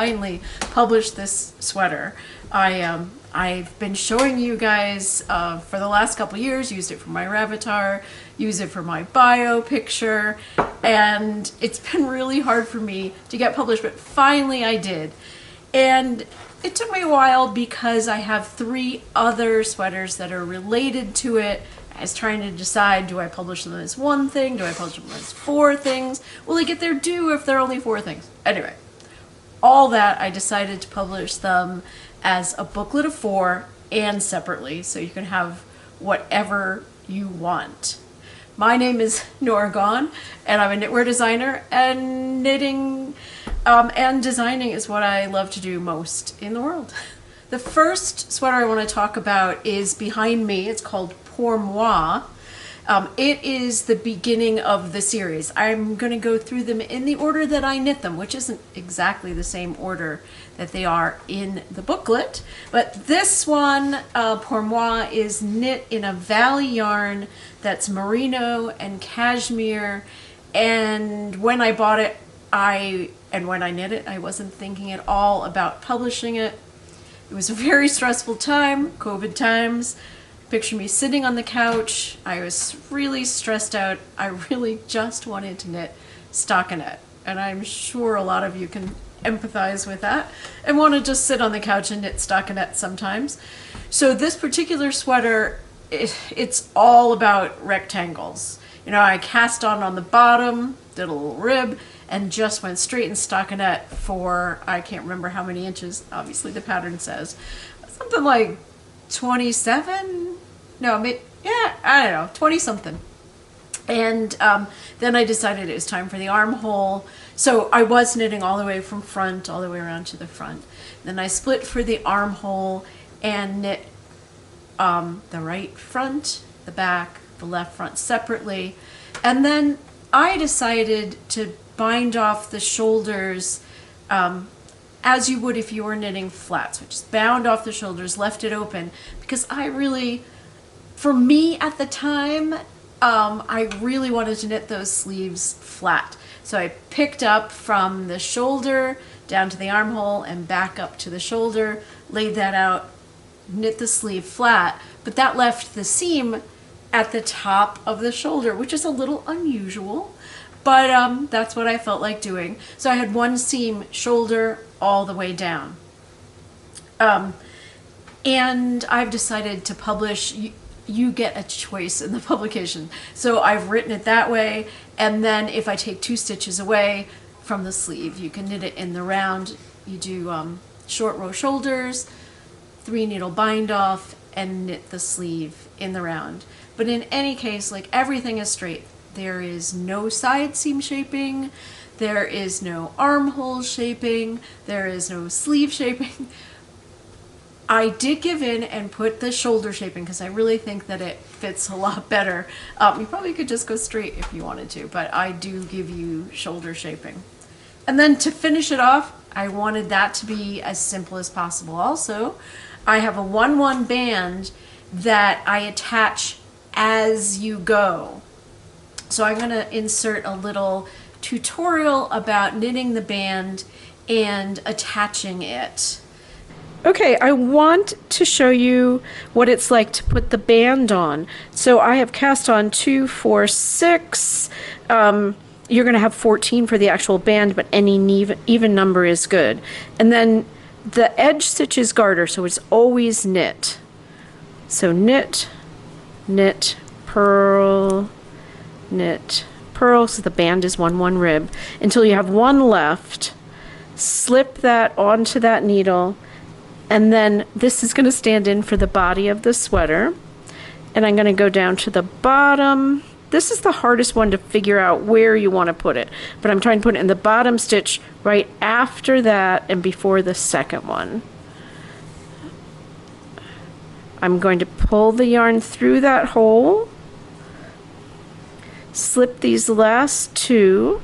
finally publish this sweater. I've been showing you guys for the last couple years, used it for my Ravatar, used it for my bio picture, and it's been really hard for me to get published, but finally I did. And it took me a while because I have 3 other sweaters that are related to it. I was trying to decide, do I publish them as one thing? Do I publish them as 4 things? Will they get their due if they're only 4 things? Anyway, all that, I decided to publish them as a booklet of 4 and separately, so you can have whatever you want. My name is Norah, and I'm a knitwear designer, and knitting and designing is what I love to do most in the world. The first sweater I want to talk about is behind me. It's called Pour Moi. It is the beginning of the series. I'm going to go through them in the order that I knit them, which isn't exactly the same order that they are in the booklet. But this one, Pour Moi, is knit in a Valley yarn that's merino and cashmere. And when I bought it, and when I knit it, I wasn't thinking at all about publishing it. It was a very stressful time, COVID times. Picture me sitting on the couch. I was really stressed out. I really just wanted to knit stockinette. And I'm sure a lot of you can empathize with that and want to just sit on the couch and knit stockinette sometimes. So this particular sweater, it's all about rectangles. You know, I cast on the bottom, did a little rib, and just went straight in stockinette for, I can't remember how many inches, obviously the pattern says, something like 27? No, yeah, I don't know, 20 something. And then I decided it was time for the armhole. So I was knitting all the way from front, all the way around to the front. Then I split for the armhole and knit the right front, the back, the left front separately. And then I decided to bind off the shoulders as you would if you were knitting flat. So I just bound off the shoulders, left it open, because for me at the time, I really wanted to knit those sleeves flat. So I picked up from the shoulder down to the armhole and back up to the shoulder, laid that out, knit the sleeve flat, but that left the seam at the top of the shoulder, which is a little unusual, but that's what I felt like doing. So I had one seam shoulder all the way down. And I've decided to publish, you get a choice in the publication. So I've written it that way, and then if I take 2 stitches away from the sleeve, you can knit it in the round. You do short row shoulders, 3 needle bind off, and knit the sleeve in the round. But in any case, like, everything is straight. There is no side seam shaping, there is no armhole shaping, there is no sleeve shaping. I did give in and put the shoulder shaping because I really think that it fits a lot better. You probably could just go straight if you wanted to, but I do give you shoulder shaping. And then to finish it off, I wanted that to be as simple as possible also. I have a 1-1 band that I attach as you go. So I'm going to insert a little tutorial about knitting the band and attaching it. Okay, I want to show you what it's like to put the band on. So I have cast on 2, 4, 6. You're going to have 14 for the actual band, but any even number is good. And then the edge stitch is garter, so it's always knit. So knit, knit, purl, knit, purl, so the band is 1-1 rib, until you have 1 left. Slip that onto that needle, and then this is going to stand in for the body of the sweater. And I'm going to go down to the bottom. This is the hardest one to figure out where you want to put it, but I'm trying to put it in the bottom stitch right after that and before the second one. I'm going to pull the yarn through that hole, slip these last 2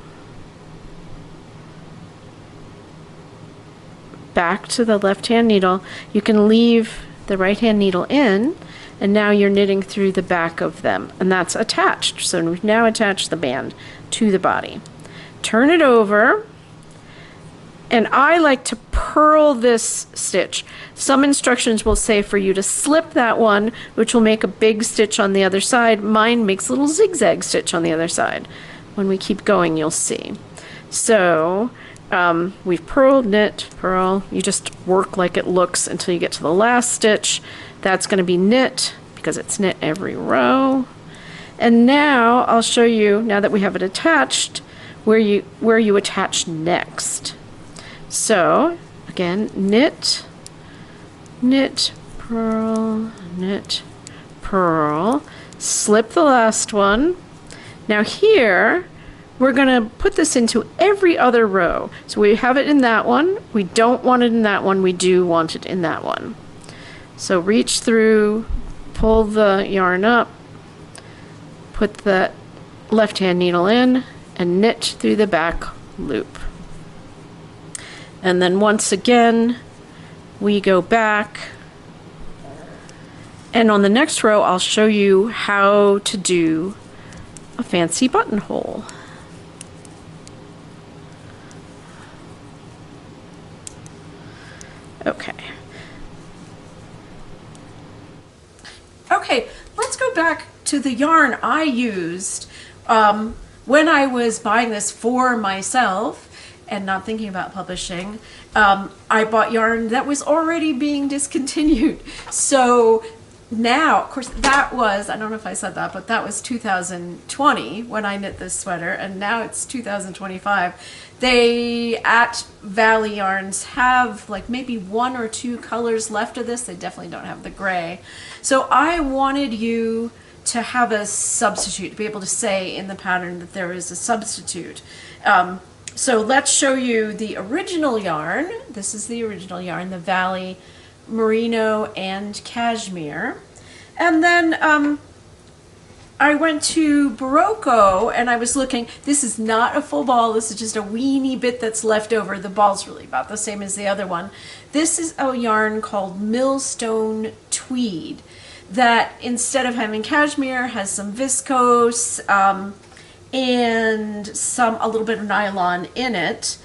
back to the left hand needle. You can leave the right hand needle in, and now you're knitting through the back of them, and that's attached. So we've now attached the band to the body. Turn it over, And I like to purl this stitch. Some instructions will say for you to slip that one, which will make a big stitch on the other side. Mine makes a little zigzag stitch on the other side. When we keep going, you'll see. So we've purled, knit, purl. You just work like it looks until you get to the last stitch. That's going to be knit because it's knit every row. And now I'll show you, now that we have it attached, where you attach next. So again, knit, knit, purl, knit, purl, slip the last one. Now here, we're gonna put this into every other row. So we have it in that one, we don't want it in that one, we do want it in that one. So reach through, pull the yarn up, put the left-hand needle in, and knit through the back loop. And then once again, we go back. And on the next row, I'll show you how to do a fancy buttonhole. Okay. Okay, let's go back to the yarn I used when I was buying this for myself and not thinking about publishing. I bought yarn that was already being discontinued. So now, of course, that was, I don't know if I said that, but that was 2020 when I knit this sweater, and now it's 2025. They, at Valley Yarns, have like maybe 1 or 2 colors left of this. They definitely don't have the gray. So I wanted you to have a substitute, to be able to say in the pattern that there is a substitute. So let's show you the original yarn. This is the original yarn, the Valley Merino and Cashmere. And then I went to Barocco and I was looking. This is not a full ball, this is just a weeny bit that's left over. The ball's really about the same as the other one. This is a yarn called Millstone Tweed that, instead of having cashmere, has some viscose and a little bit of nylon in it.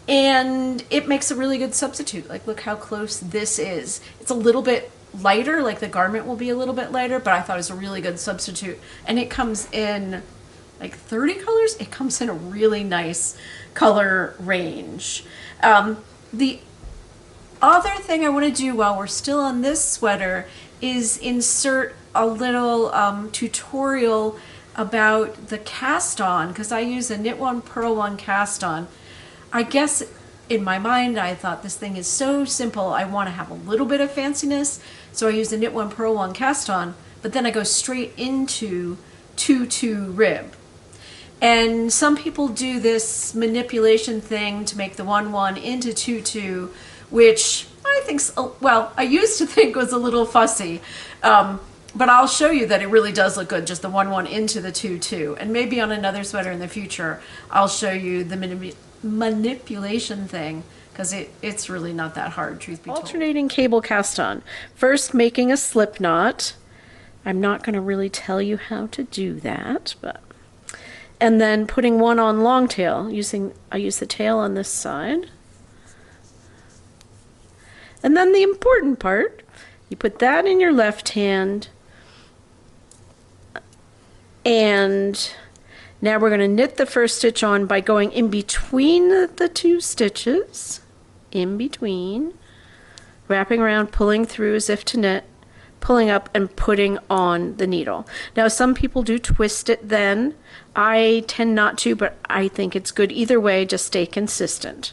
And it makes a really good substitute. Like, look how close this is. It's a little bit lighter, like the garment will be a little bit lighter, but I thought it was a really good substitute. And it comes in like 30 colors. It comes in a really nice color range. The other thing I want to do while we're still on this sweater is insert a little tutorial about the cast on, because I use a knit one, purl one cast on. I guess in my mind I thought this thing is so simple, I want to have a little bit of fanciness, so I use the knit one, purl one cast on, but then I go straight into 2-2 rib. And some people do this manipulation thing to make the 1-1 into 2-2, which I think, well, I used to think was a little fussy. But I'll show you that it really does look good, just the 1-1 into the 2-2. And maybe on another sweater in the future, I'll show you the manipulation thing, because it's really not that hard, truth be told. Alternating cable cast on. First, making a slip knot. I'm not going to really tell you how to do that, but... And then putting one on long tail. I use the tail on this side. And then the important part, you put that in your left hand, and now we're going to knit the first stitch on by going in between the 2 stitches, in between, wrapping around, pulling through as if to knit, pulling up and putting on the needle. Now some people do twist it then. I tend not to, but I think it's good either way, just stay consistent.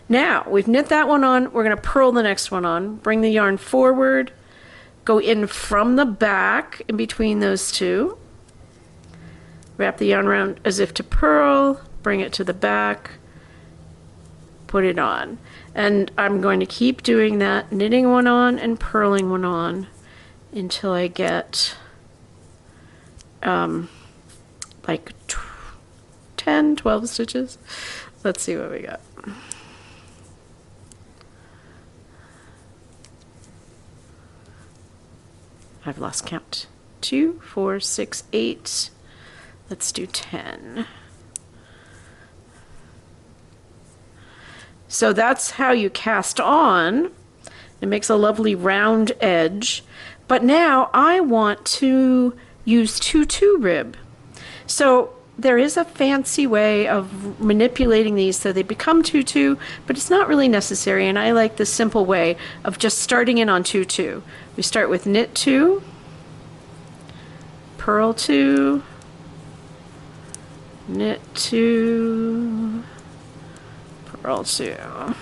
Now we've knit that one on, we're going to purl the next one on, bring the yarn forward, go in from the back in between those 2. Wrap the yarn around as if to purl, bring it to the back, put it on. And I'm going to keep doing that, knitting one on and purling one on until I get like 10, 12 stitches. Let's see what we got. I've lost count. 2, 4, 6, 8. Let's do 10. So that's how you cast on. It makes a lovely round edge. But now I want to use 2/2 rib. So there is a fancy way of manipulating these so they become 2/2, but it's not really necessary, and I like the simple way of just starting in on 2/2. We start with knit 2, purl 2, knit 2, purl 2,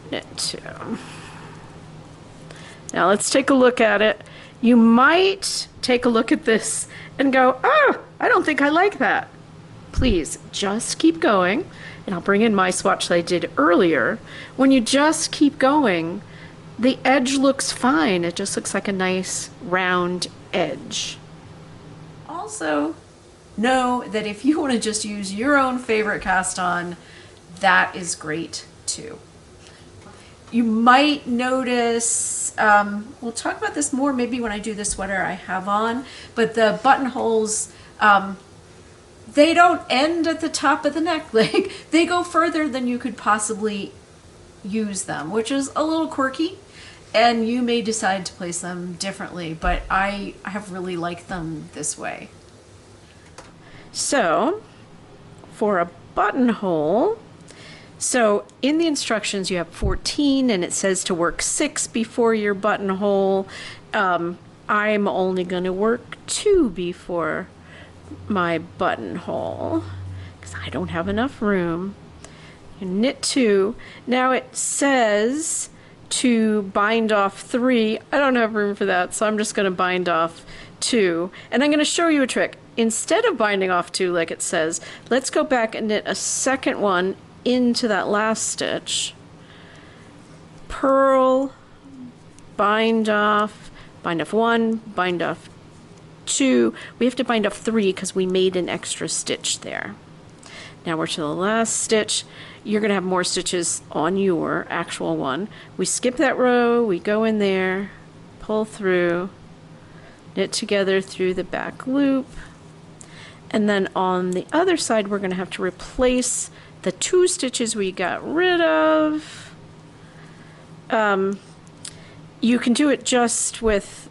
knit 2. Now let's take a look at it. You might take a look at this and go, oh, I don't think I like that. Please just keep going, and I'll bring in my swatch that I did earlier. When you just keep going, the edge looks fine. It just looks like a nice round edge. Also, know that if you want to just use your own favorite cast on, that is great too. You might notice, we'll talk about this more maybe when I do the sweater I have on, but the buttonholes, they don't end at the top of the neck. Like, they go further than you could possibly use them, which is a little quirky, and you may decide to place them differently, but I have really liked them this way. So, for a buttonhole, so in the instructions you have 14 and it says to work 6 before your buttonhole. I'm only going to work 2 before my buttonhole because I don't have enough room. You knit 2. Now it says to bind off 3. I don't have room for that, so I'm just going to bind off 2. And I'm going to show you a trick. Instead of binding off 2 like it says, let's go back and knit a second one into that last stitch, purl, bind off 1, bind off 2. We have to bind off 3 because we made an extra stitch there. Now we're to the last stitch. You're going to have more stitches on your actual one. We skip that row, we go in there, pull through, knit together through the back loop, and then on the other side we're going to have to replace the 2 stitches we got rid of. You can do it just with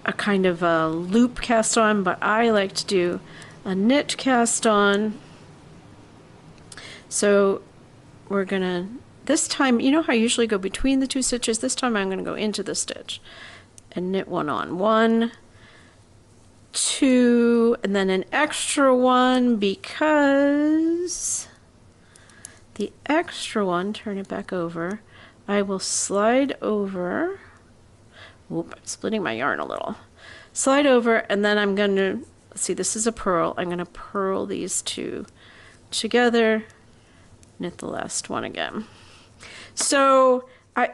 a kind of a loop cast on, but I like to do a knit cast on. So we're gonna, this time, you know how I usually go between the 2 stitches? This time I'm gonna go into the stitch and knit one on. 1, 2, and then an extra one because the extra one, turn it back over, I will slide over, whoop, I'm splitting my yarn a little, slide over, and then I'm going to, let's see, this is a purl, I'm going to purl these 2 together, knit the last one again. So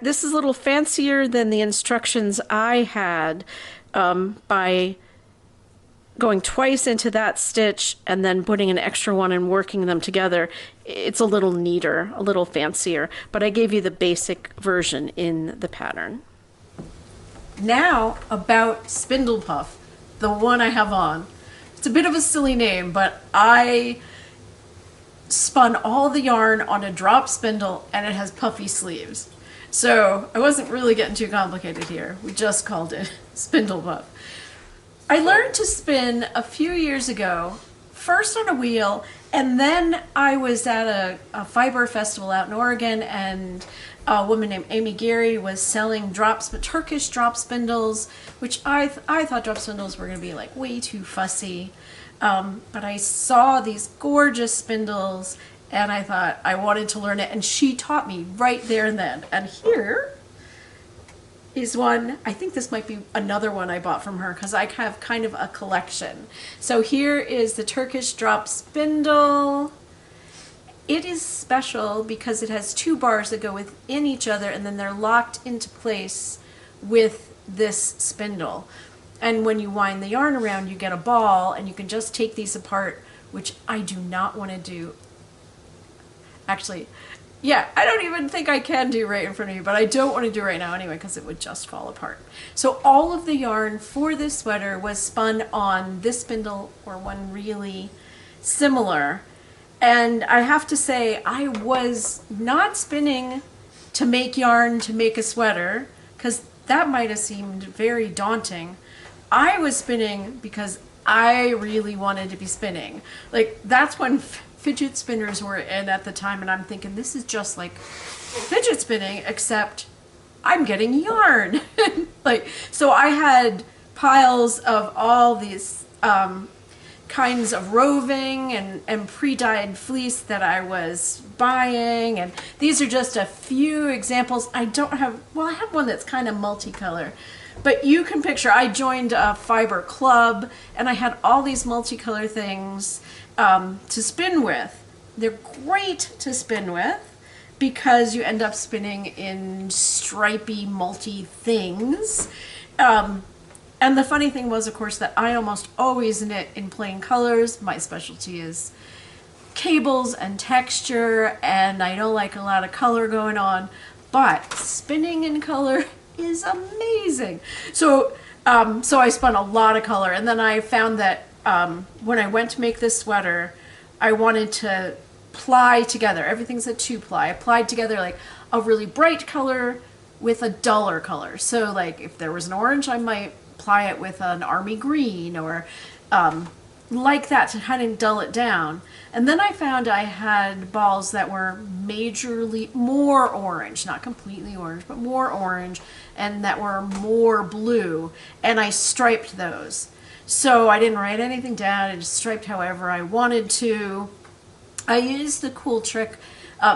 this is a little fancier than the instructions I had by going twice into that stitch and then putting an extra one and working them together. It's a little neater, a little fancier, but I gave you the basic version in the pattern. Now about Spindlepuff, the one I have on. It's a bit of a silly name, but I spun all the yarn on a drop spindle and it has puffy sleeves. So I wasn't really getting too complicated here. We just called it Spindlepuff. I learned to spin a few years ago, first on a wheel, and then I was at a fiber festival out in Oregon, and a woman named Amy Gary was selling Turkish drop spindles, which I thought drop spindles were going to be like way too fussy. But I saw these gorgeous spindles, and I thought I wanted to learn it, and she taught me right there and then. And here is one, I think this might be another one I bought from her because I have kind of a collection. So here is the Turkish drop spindle. It is special because it has 2 bars that go within each other and then they're locked into place with this spindle. And when you wind the yarn around, you get a ball, and you can just take these apart, which I do not want to do. Actually, yeah, I don't even think I can do right in front of you, but I don't want to do it right now anyway because it would just fall apart. So all of the yarn for this sweater was spun on this spindle or one really similar. And I have to say, I was not spinning to make yarn to make a sweater, because that might have seemed very daunting. I was spinning because I really wanted to be spinning. Like, that's when fidget spinners were in at the time, and I'm thinking, this is just like fidget spinning, except I'm getting yarn. Like, so I had piles of all these kinds of roving and pre-dyed fleece that I was buying, and these are just a few examples. I don't have, well, I have one that's kind of multicolor, but you can picture I joined a fiber club and I had all these multicolor things to spin with. They're great to spin with because you end up spinning in stripy multi things. And the funny thing was, of course, that I almost always knit in plain colors. My specialty is cables and texture, and I don't like a lot of color going on, but spinning in color is amazing. So I spun a lot of color, and then I found that when I went to make this sweater, I wanted to ply together. Everything's a 2-ply. I plied together like a really bright color with a duller color. So like if there was an orange, I might ply it with an army green or like that to kind of dull it down. And then I found I had balls that were majorly more orange, not completely orange, but more orange, and that were more blue, and I striped those. So I didn't write anything down, I just striped however I wanted to. I used the cool trick,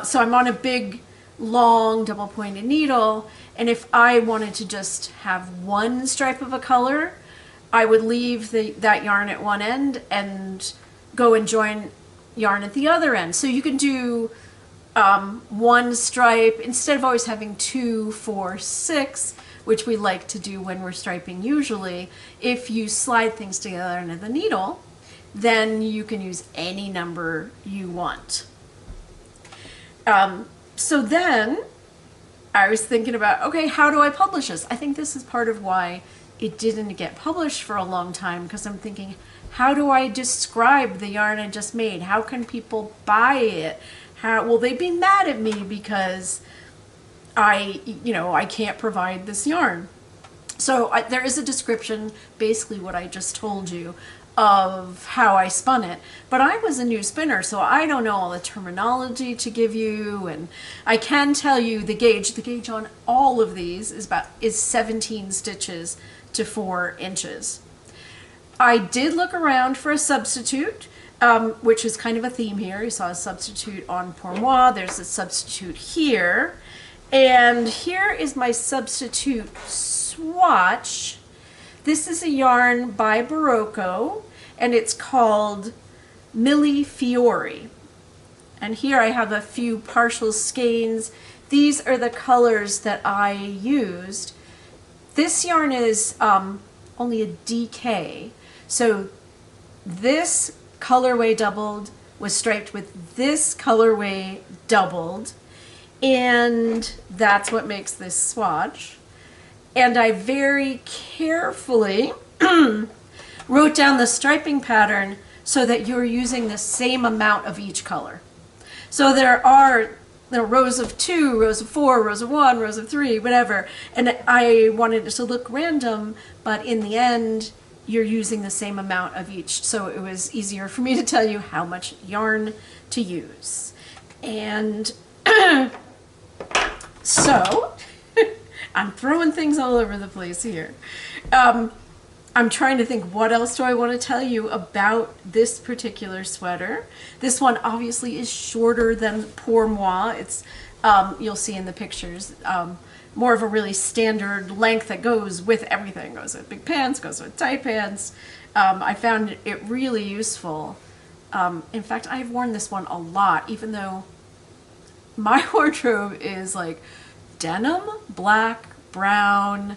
so I'm on a big long double pointed needle, and if I wanted to just have one stripe of a color, I would leave that yarn at one end and go and join yarn at the other end. So you can do one stripe instead of always having 2, 4, 6, which we like to do when we're striping usually. If you slide things together into the needle, then you can use any number you want. So then I was thinking about, okay, how do I publish this? I think this is part of why it didn't get published for a long time, because I'm thinking, how do I describe the yarn I just made? How can people buy it? How will they be mad at me because I can't provide this yarn? So there is a description, basically what I just told you, of how I spun it. But I was a new spinner, so I don't know all the terminology to give you, and I can tell you the gauge. The gauge on all of these is 17 stitches to 4 inches. I did look around for a substitute, which is kind of a theme here. You saw a substitute on pour moi, there's a substitute here, and here is my substitute swatch. This is a yarn by Barocco, and it's called Mille Fiori. And here I have a few partial skeins. These are the colors that I used. This yarn is only a DK, so this colorway doubled was striped with this colorway doubled, and that's what makes this swatch. And I very carefully wrote down the striping pattern so that you're using the same amount of each color. So there are rows of 2, rows of 4, rows of 1, rows of 3, whatever. And I wanted it to look random, but in the end, you're using the same amount of each. So it was easier for me to tell you how much yarn to use. And so I'm throwing things all over the place here. I'm trying to think, what else do I want to tell you about this particular sweater? This one obviously is shorter than pour moi. It's, you'll see in the pictures, more of a really standard length that goes with everything. Goes with big pants, goes with tight pants. I found it really useful. In fact, I've worn this one a lot, even though my wardrobe is like denim, black, brown,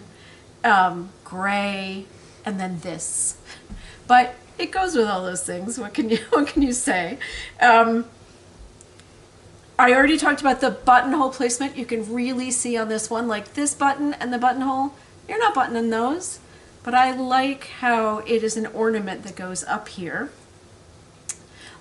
gray, and then this. But it goes with all those things. What can you say? I already talked about the buttonhole placement. You can really see on this one, like this button and the buttonhole, you're not buttoning those, but I like how it is an ornament that goes up here.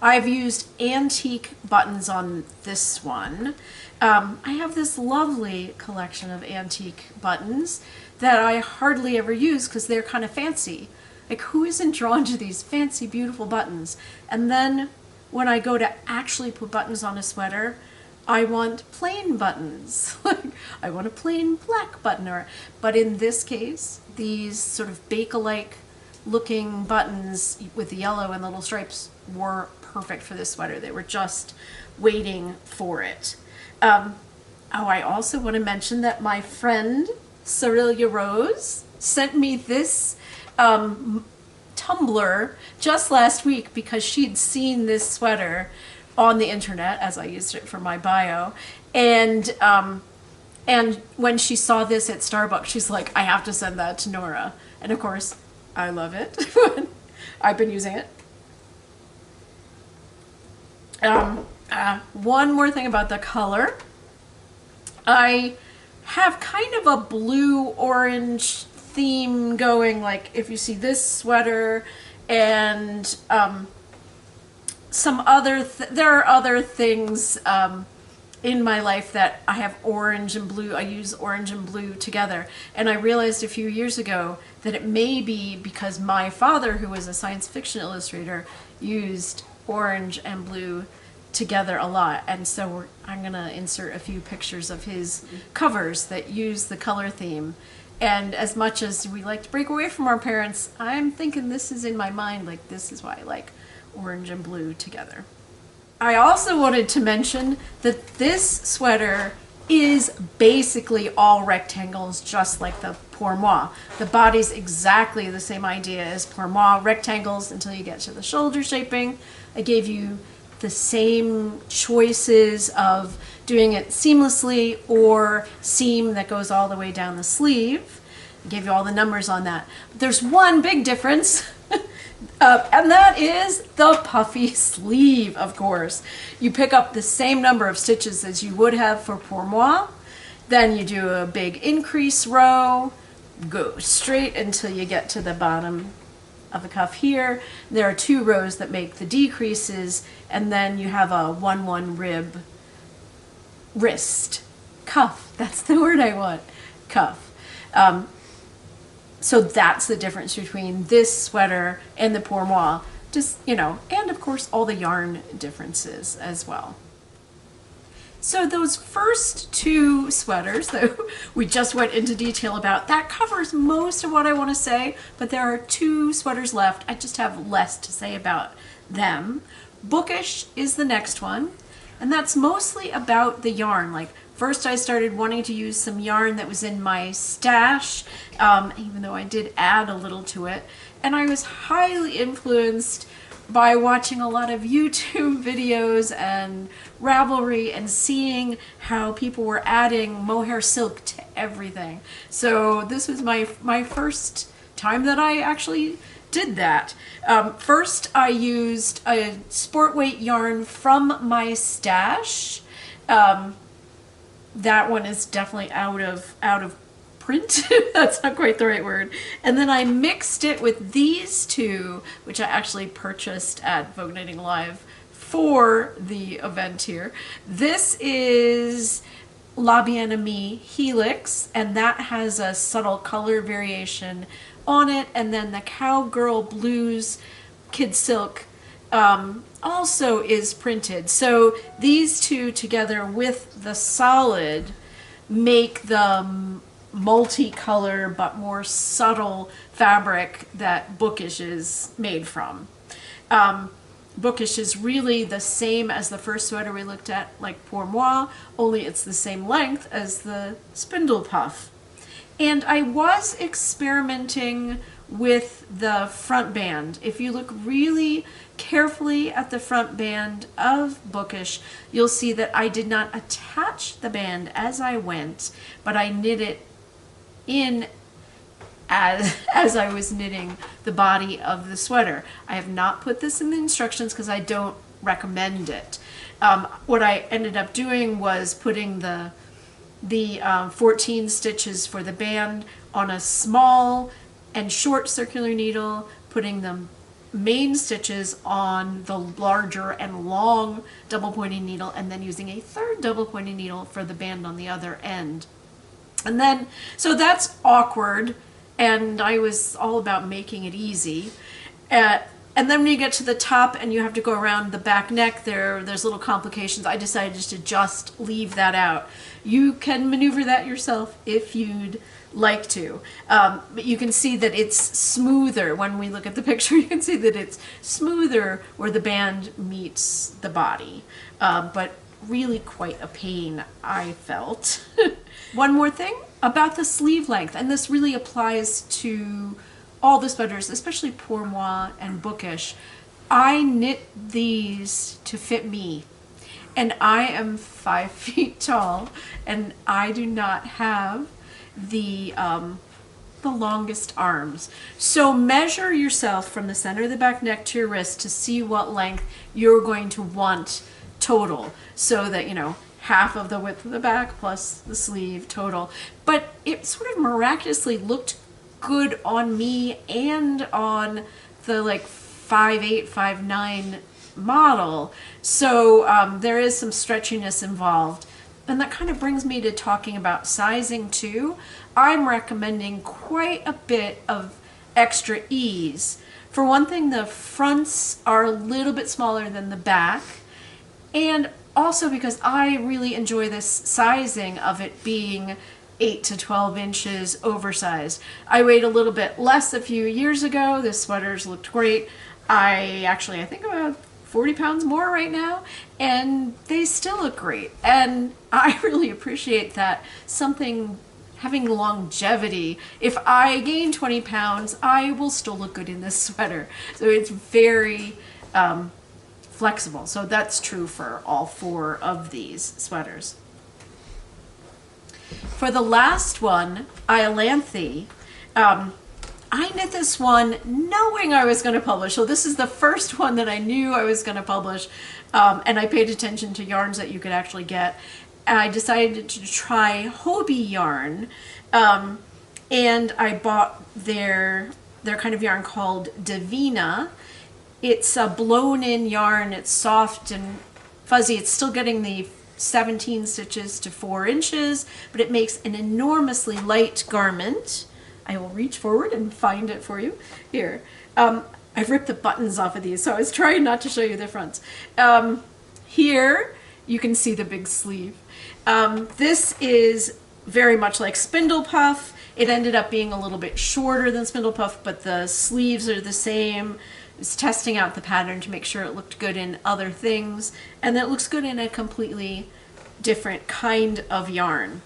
I've used antique buttons on this one. I have this lovely collection of antique buttons that I hardly ever use because they're kind of fancy. Like, who isn't drawn to these fancy, beautiful buttons? And then when I go to actually put buttons on a sweater, I want plain buttons. Like, I want a plain black button. But in this case, these sort of Bakelite looking buttons with the yellow and little stripes were perfect for this sweater. They were just waiting for it. I also want to mention that my friend Cerilia Rose sent me this tumbler just last week because she'd seen this sweater on the internet as I used it for my bio, and when she saw this at Starbucks, she's like, I have to send that to Norah. And of course, I love it. I've been using it. One more thing about the color. I have kind of a blue-orange theme going, like if you see this sweater and some other, there are other things in my life that I have orange and blue. I use orange and blue together. And I realized a few years ago that it may be because my father, who was a science fiction illustrator, used orange and blue together a lot, and so I'm gonna insert a few pictures of his covers that use the color theme. And as much as we like to break away from our parents, I'm thinking this is in my mind, like this is why I like orange and blue together. I also wanted to mention that this sweater is basically all rectangles, just like the pour moi. The body's exactly the same idea as pour moi, rectangles until you get to the shoulder shaping. I gave you the same choices of doing it seamlessly or seam that goes all the way down the sleeve. I gave you all the numbers on that. But there's one big difference, and that is the puffy sleeve, of course. You pick up the same number of stitches as you would have for pour moi, then you do a big increase row, go straight until you get to the bottom of the cuff here. There are 2 rows that make the decreases, and then you have a 1-1 rib wrist cuff. That's the word I want, cuff. So that's the difference between this sweater and the pour moi. Just, you know, and of course all the yarn differences as well. So those first 2 sweaters that we just went into detail about, that covers most of what I want to say, but there are 2 sweaters left. I just have less to say about them. Bookish is the next one, and that's mostly about the yarn. Like, first I started wanting to use some yarn that was in my stash, even though I did add a little to it, and I was highly influenced by watching a lot of YouTube videos and Ravelry and seeing how people were adding mohair silk to everything. So this was my first time that I actually did that. First I used a sport weight yarn from my stash. That one is definitely out of print. That's not quite the right word. And then I mixed it with these 2, which I actually purchased at Vogue Knitting Live for the event here. This is La Bien-Aimée Helix, and that has a subtle color variation on it. And then the Cowgirl Blues Kid Silk also is printed. So these 2 together with the solid make the multicolor but more subtle fabric that Bookish is made from. Bookish is really the same as the first sweater we looked at, like pour moi, only it's the same length as the Spindlepuff. And I was experimenting with the front band. If you look really carefully at the front band of Bookish, you'll see that I did not attach the band as I went, but I knit it in as I was knitting the body of the sweater. I have not put this in the instructions because I don't recommend it. What I ended up doing was putting the 14 stitches for the band on a small and short circular needle, putting them main stitches on the larger and long double pointing needle, and then using a third double pointing needle for the band on the other end. And then, so that's awkward, and I was all about making it easy. And then when you get to the top and you have to go around the back neck, there's little complications. I decided to just leave that out. You can maneuver that yourself if you'd like to. But you can see that it's smoother. When we look at the picture, you can see that it's smoother where the band meets the body. But really quite a pain, I felt. One more thing about the sleeve length, and this really applies to all the sweaters, especially Pour Moi and Bookish. I knit these to fit me, and I am 5 feet tall, and I do not have the longest arms. So measure yourself from the center of the back neck to your wrist to see what length you're going to want total, so that, you know, half of the width of the back plus the sleeve total. But it sort of miraculously looked good on me and on the like 5'8", 5'9" model. So there is some stretchiness involved. And that kind of brings me to talking about sizing too. I'm recommending quite a bit of extra ease. For one thing, the fronts are a little bit smaller than the back. And also because I really enjoy this sizing of it being 8 to 12 inches oversized. I weighed a little bit less a few years ago. The sweaters looked great. I think about 40 pounds more right now, and they still look great. And I really appreciate that. Something having longevity. If I gain 20 pounds, I will still look good in this sweater. So it's very flexible. So that's true for all 4 of these sweaters. For the last one, Iany, I knit this one knowing I was going to publish. So this is the first one that I knew I was going to publish, and I paid attention to yarns that you could actually get. And I decided to try Hobie yarn, and I bought their kind of yarn called Divina. It's a blown-in yarn. It's soft and fuzzy. It's still getting the 17 stitches to 4 inches, but it makes an enormously light garment. I will reach forward and find it for you. Here. I've ripped the buttons off of these, so I was trying not to show you the fronts. Here, you can see the big sleeve. This is very much like Spindlepuff. It ended up being a little bit shorter than Spindlepuff, but the sleeves are the same. I was testing out the pattern to make sure it looked good in other things, and that it looks good in a completely different kind of yarn.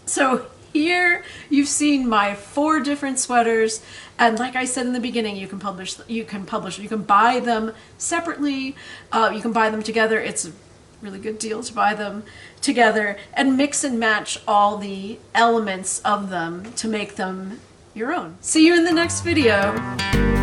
So here you've seen my 4 different sweaters, and like I said in the beginning, you can buy them separately, you can buy them together. It's a really good deal to buy them together and mix and match all the elements of them to make them your own. See you in the next video.